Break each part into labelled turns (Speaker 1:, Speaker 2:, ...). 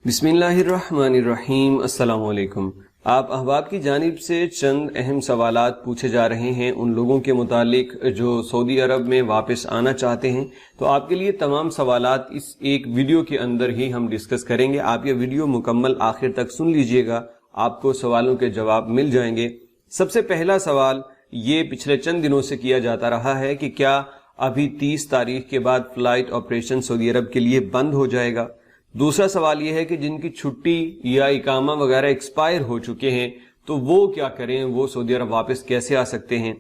Speaker 1: बिस्मिल्लाहिर्रहमानिर्रहीम। अस्सलाम वालेकुम। आप अहबाब की जानिब से चंद अहम सवालात पूछे जा रहे हैं उन लोगों के मुतालिक जो सऊदी अरब में वापस आना चाहते हैं। तो आपके लिए तमाम सवालात इस एक वीडियो के अंदर ही हम डिस्कस करेंगे। आप ये वीडियो मुकम्मल आखिर तक सुन लीजिएगा, आपको सवालों के जवाब मिल जाएंगे। सबसे पहला सवाल ये पिछले चंद दिनों से किया जाता रहा है कि क्या अभी 30 तारीख के बाद फ्लाइट ऑपरेशन सऊदी अरब के लिए बंद हो जाएगा। दूसरा सवाल यह है कि जिनकी छुट्टी या इकामा वगैरह एक्सपायर हो चुके हैं तो वो क्या करें, वो सऊदी अरब वापस कैसे आ सकते हैं।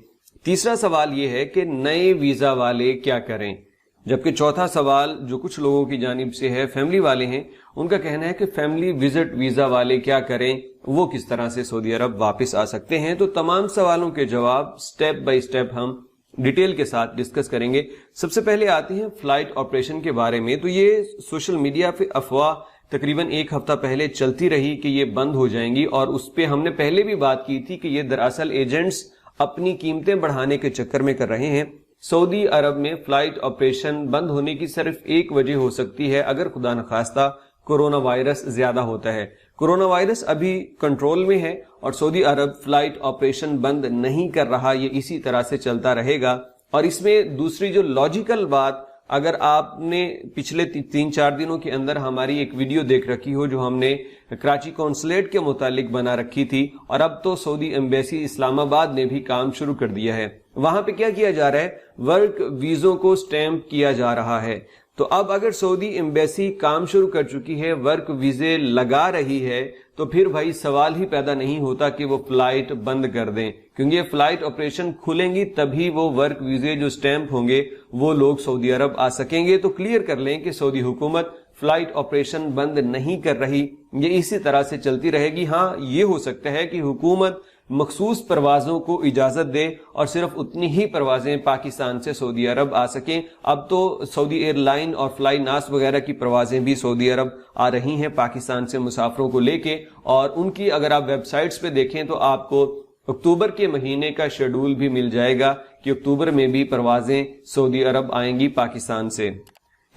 Speaker 1: तीसरा सवाल यह है कि नए वीजा वाले क्या करें। जबकि चौथा सवाल जो कुछ लोगों की जानिब से है, फैमिली वाले हैं, उनका कहना है कि फैमिली विजिट वीजा वाले क्या करें, वो किस तरह से सऊदी अरब वापस आ सकते हैं। तो तमाम सवालों के जवाब स्टेप बाय स्टेप हम डिटेल के साथ डिस्कस करेंगे। सबसे पहले आते हैं फ्लाइट ऑपरेशन के बारे में। तो ये सोशल मीडिया पे अफवाह तकरीबन एक हफ्ता पहले चलती रही कि ये बंद हो जाएंगी, और उस पे हमने पहले भी बात की थी कि ये दरअसल एजेंट्स अपनी कीमतें बढ़ाने के चक्कर में कर रहे हैं। सऊदी अरब में फ्लाइट ऑपरेशन बंद होने की सिर्फ एक वजह हो सकती है, अगर खुदा न खास्ता कोरोना वायरस ज्यादा होता है। कोरोना वायरस अभी कंट्रोल में है और सऊदी अरब फ्लाइट ऑपरेशन बंद नहीं कर रहा, ये इसी तरह से चलता रहेगा। और इसमें दूसरी जो लॉजिकल बात, अगर आपने पिछले 3-4 दिनों के अंदर हमारी एक वीडियो देख रखी हो जो हमने कराची कॉन्सुलेट के मुतालिक बना रखी थी, और अब तो सऊदी एम्बेसी इस्लामाबाद ने भी काम शुरू कर दिया है। वहां पे क्या किया जा रहा है, वर्क वीजों को स्टैंप किया जा रहा है। तो अब अगर सऊदी एम्बेसी काम शुरू कर चुकी है, वर्क वीजे लगा रही है, तो फिर भाई सवाल ही पैदा नहीं होता कि वो फ्लाइट बंद कर दें, क्योंकि ये फ्लाइट ऑपरेशन खुलेंगी तभी वो वर्क वीजे जो स्टैंप होंगे वो लोग सऊदी अरब आ सकेंगे। तो क्लियर कर लें कि सऊदी हुकूमत फ्लाइट ऑपरेशन बंद नहीं कर रही, ये इसी तरह से चलती रहेगी। हाँ, ये हो सकता है कि हुकूमत मखसूस परवाजों को इजाजत दे और सिर्फ उतनी ही परवाजें पाकिस्तान से सऊदी अरब आ सकें। अब तो सऊदी एयरलाइन और फ्लाई नास वगैरह की परवाजें भी सऊदी अरब आ रही हैं पाकिस्तान से मुसाफरों को लेके, और उनकी अगर आप वेबसाइट्स पे देखें तो आपको अक्टूबर के महीने का शेड्यूल भी मिल जाएगा कि अक्टूबर में भी परवाजें सऊदी अरब आएंगी पाकिस्तान से।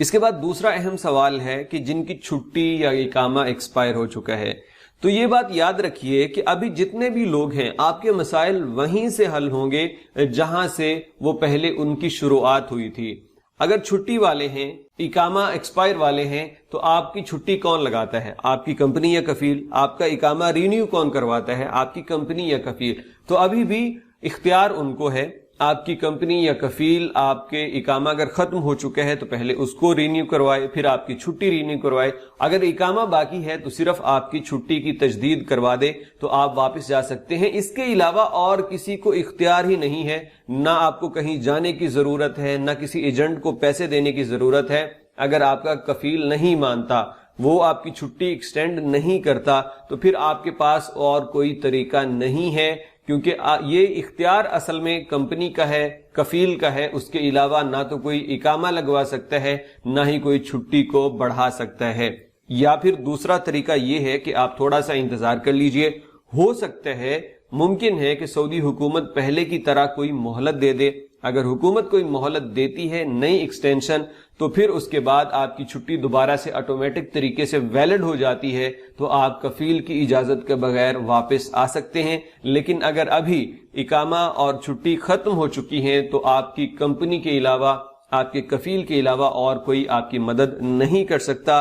Speaker 1: इसके बाद दूसरा अहम सवाल है कि जिनकी छुट्टी या इकामा एक्सपायर हो चुका है। तो ये बात याद रखिए कि अभी जितने भी लोग हैं, आपके मसाइल वहीं से हल होंगे जहां से वो पहले उनकी शुरुआत हुई थी। अगर छुट्टी वाले हैं, इकामा एक्सपायर वाले हैं, तो आपकी छुट्टी कौन लगाता है, आपकी कंपनी या कफील। आपका इकामा रिन्यू कौन करवाता है, आपकी कंपनी या कफील। तो अभी भी इख्तियार उनको है, आपकी कंपनी या कफील आपके इकामा अगर खत्म हो चुका है तो पहले उसको रिन्यू करवाए, फिर आपकी छुट्टी रिन्यू करवाए। अगर इकामा बाकी है तो सिर्फ आपकी छुट्टी की तजदीद करवा दे तो आप वापस जा सकते हैं। इसके अलावा और किसी को इख्तियार ही नहीं है, ना आपको कहीं जाने की जरूरत है, ना किसी एजेंट को पैसे देने की जरूरत है। अगर आपका कफील नहीं मानता, वो आपकी छुट्टी एक्सटेंड नहीं करता, तो फिर आपके पास और कोई तरीका नहीं है, क्योंकि ये इख्तियार असल में कंपनी का है, कफील का है। उसके अलावा ना तो कोई इकामा लगवा सकता है, ना ही कोई छुट्टी को बढ़ा सकता है। या फिर दूसरा तरीका ये है कि आप थोड़ा सा इंतजार कर लीजिए। हो सकता है, मुमकिन है कि सऊदी हुकूमत पहले की तरह कोई मोहलत दे दे। अगर हुकूमत कोई मोहलत देती है, नई एक्सटेंशन, तो फिर उसके बाद आपकी छुट्टी दोबारा से ऑटोमेटिक तरीके से वैलिड हो जाती है, तो आप कफील की इजाजत के बगैर वापस आ सकते हैं। लेकिन अगर अभी इकामा और छुट्टी खत्म हो चुकी है तो आपकी कंपनी के अलावा, आपके कफील के अलावा और कोई आपकी मदद नहीं कर सकता।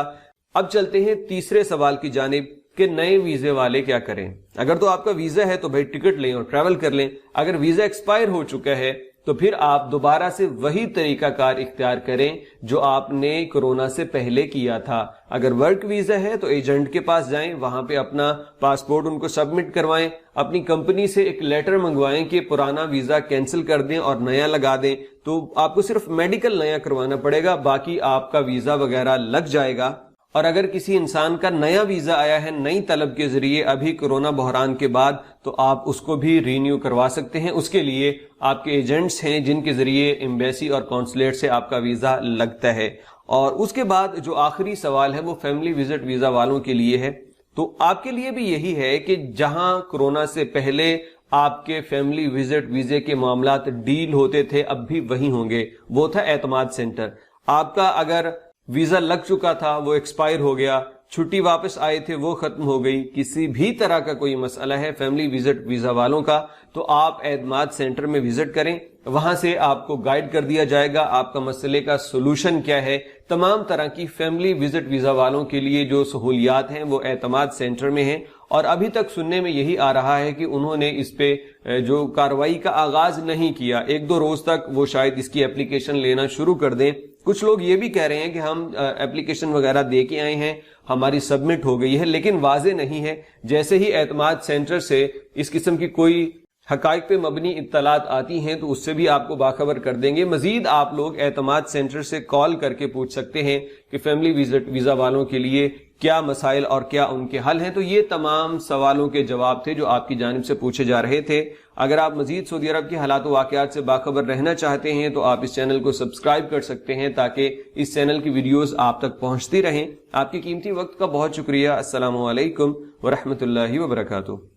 Speaker 1: अब चलते हैं तीसरे सवाल की जानिब कि नए वीजे वाले क्या करें। अगर तो आपका वीजा है तो भाई टिकट लें और ट्रैवल कर लें। अगर वीजा एक्सपायर हो चुका है तो फिर आप दोबारा से वही तरीकाकार इख्तियार करें जो आपने कोरोना से पहले किया था। अगर वर्क वीजा है तो एजेंट के पास जाएं, वहां पे अपना पासपोर्ट उनको सबमिट करवाएं, अपनी कंपनी से एक लेटर मंगवाएं कि पुराना वीजा कैंसिल कर दें और नया लगा दें। तो आपको सिर्फ मेडिकल नया करवाना पड़ेगा, बाकी आपका वीजा वगैरह लग जाएगा। और अगर किसी इंसान का नया वीजा आया है नई तलब के जरिए अभी कोरोना बहरान के बाद, तो आप उसको भी रिन्यू करवा सकते हैं। उसके लिए आपके एजेंट्स हैं जिनके जरिए एम्बेसी और कॉन्सुलेट से आपका वीजा लगता है। और उसके बाद जो आखिरी सवाल है वो फैमिली विजिट वीजा वालों के लिए है। तो आपके लिए भी यही है कि जहां कोरोना से पहले आपके फैमिली विजिट वीजे के मामलात डील होते थे, अब भी वही होंगे। वो था एतमाद सेंटर। आपका अगर वीजा लग चुका था, वो एक्सपायर हो गया, چھٹی واپس آئے تھے وہ ختم ہو گئی، کسی بھی طرح کا کوئی مسئلہ ہے فیملی وزٹ ویزا والوں کا، تو آپ اعتماد سینٹر میں وزٹ کریں، وہاں سے آپ کو گائیڈ کر دیا جائے گا آپ کا مسئلے کا سولوشن کیا ہے۔ تمام طرح کی فیملی وزٹ ویزا والوں کے لیے جو سہولیات ہیں وہ اعتماد سینٹر میں ہیں، اور ابھی تک سننے میں یہی آ رہا ہے کہ انہوں نے اس پہ جو کارروائی کا آغاز نہیں کیا، 1-2 روز تک وہ شاید اس کی اپلیکیشن لینا شروع کر دیں۔ کچھ لوگ یہ بھی کہہ رہے ہیں کہ ہم اپلیکیشن وغیرہ دے کے آئے ہیں، ہماری سبمٹ ہو گئی ہے، لیکن واضح نہیں ہے۔ جیسے ہی اعتماد سینٹر سے اس قسم کی کوئی حقائق پہ مبنی اطلاعات آتی ہیں تو اس سے بھی آپ کو باخبر کر دیں گے۔ مزید آپ لوگ اعتماد سینٹر سے کال کر کے پوچھ سکتے ہیں کہ فیملی وزٹ ویزا والوں کے لیے کیا مسائل اور کیا ان کے حل ہیں۔ تو یہ تمام سوالوں کے جواب تھے جو آپ کی جانب سے پوچھے جا رہے تھے۔ اگر آپ مزید سعودی عرب کے حالات و واقعات سے باخبر رہنا چاہتے ہیں تو آپ اس چینل کو سبسکرائب کر سکتے ہیں تاکہ اس چینل کی ویڈیوز آپ تک پہنچتی رہیں۔ آپ کی قیمتی وقت کا بہت شکریہ۔ السلام علیکم ورحمۃ اللہ وبرکاتہ۔